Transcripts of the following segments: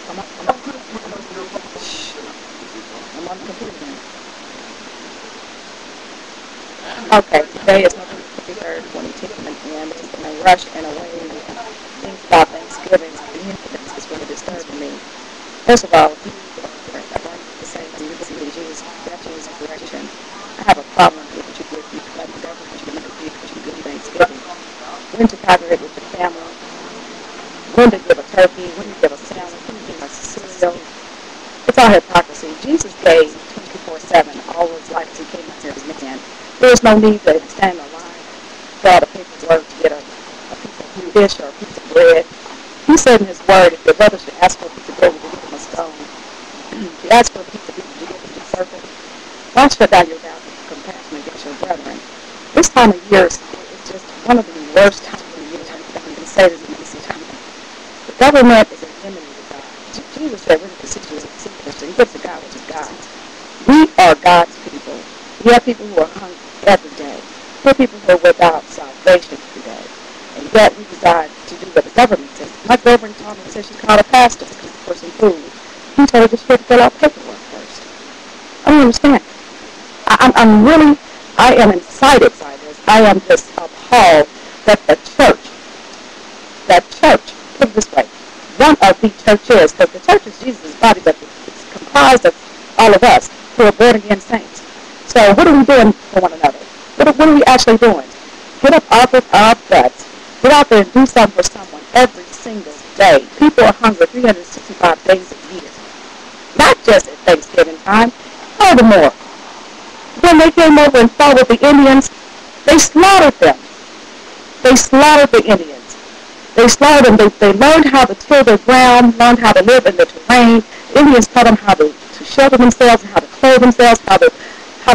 I'm on the computer now. Okay, today is November 23rd, 2010, and it's in a rush and a way. Things about Thanksgiving, this is really disturbing me. First of all, I want to say that you see Jesus, that Jesus direction. I have a problem with what you give me, like the government, you never give what you give Thanksgiving. When to congregate with your family, when to give a turkey, when to give a salad, when to give a cereal. It's all hypocrisy. Jesus gave 24/7 all his life as he came out here as man. There is no need to stand in a line for all the paperwork to get a piece of fish or a piece of bread. He said in his word, if your brother should ask for a piece of bread, would you give him a stone? If you ask for a piece of beef, would you give him a serpent? Why shut down your vows of compassion against your brethren? This time of year is just one of the worst times of the year. I can say this in this time. The government is an enemy to God. Jesus said, we're the constituents of the He gives to God, which is God. We are God's people. We have people who are hungry every day. We have people who are without salvation every day. And yet we decide to do what the government says. My girlfriend told me, said she's called a pastor because the person food. He told her that she had to fill out paperwork first. I don't understand. I am incited by this. I am just appalled that the church, put it this way, one of the churches, because the church is Jesus' body, but it's comprised of all of us who are born again saints. So what are we doing for one another? What are we actually doing? Get up off of our butts. Get out there and do something for someone every single day. People are hungry 365 days a year. Not just at Thanksgiving time. Furthermore, when they came over and fought with the Indians, they slaughtered them. They slaughtered the Indians. They slaughtered them. They learned how to till their ground, learned how to live in the terrain. The Indians taught them how to shelter themselves, how to clothe themselves, how to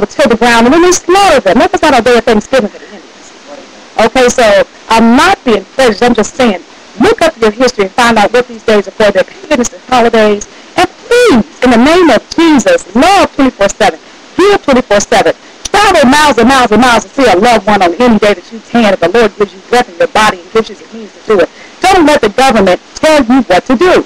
till the ground, and then they slaughtered them. That was not a day of Thanksgiving for the Indians. Okay, so I'm not being prejudiced. I'm just saying, look up your history and find out what these days are for. They're pagan holidays. And please, in the name of Jesus, love 24/7. Give 24/7. Travel miles and miles and miles to see a loved one on any day that you can if the Lord gives you breath in your body and gives you the means to do it. Don't let the government tell you what to do.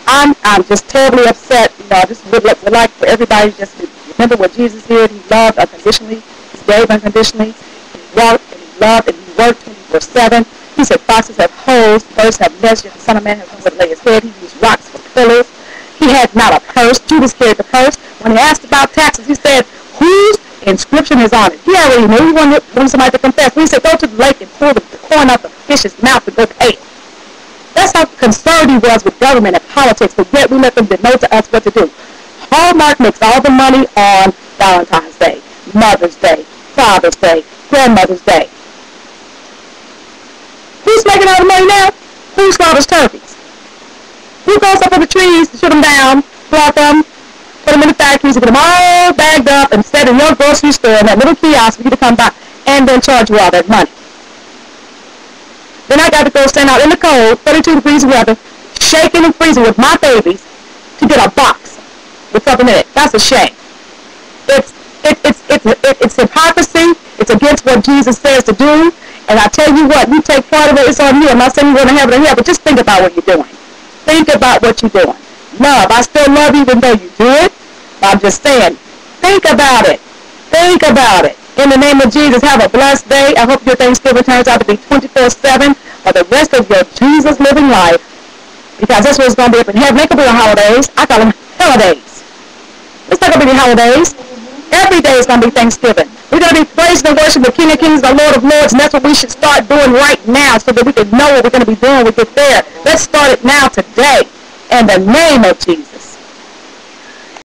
I'm just terribly upset. I just would like for everybody to just remember what Jesus did. He loved unconditionally. He gave unconditionally. He walked and he loved and he worked 24/7. He said foxes have holes, birds have nests, yet the Son of Man has nowhere to lay his head. He used rocks for pillars. He had not a purse. Judas carried the purse. When he asked about taxes, he said, whose inscription is on it? He already knew. He wanted somebody to confess. He said, go to the lake and pull the corn out the fish's mouth to go pay it. That's how concerned he was with government and politics, but yet we let them denote to us what to do. Hallmark makes all the money on Valentine's Day, Mother's Day, Father's Day, Grandmother's Day. Who's making all the money now? Who slaughters turkeys? Who goes up in the trees to shoot them down, pluck them, put them in the factories, and get them all bagged up and set in your grocery store in that little kiosk for you to come by and then charge you all that money? Then I got to go stand out in the cold, 32 degrees weather, shaking and freezing with my babies to get a box with something in it. That's a shame. It's hypocrisy. It's against what Jesus says to do. And I tell you what, you take part of it, it's on you. I'm not saying you're going to have it in here, but just think about what you're doing. Think about what you're doing. Love. I still love you even though you do it. But I'm just saying, think about it. Think about it. In the name of Jesus, have a blessed day. I hope your Thanksgiving turns out to be 24/7 for the rest of your Jesus living life. Because that's what it's going to be up in heaven. They could be on holidays. I call them holidays. It's not going to be holidays. Every day is going to be Thanksgiving. We're going to be praising and worshiping the King of Kings, the Lord of Lords, and that's what we should start doing right now so that we can know what we're going to be doing when we get there. Let's start it now today in the name of Jesus.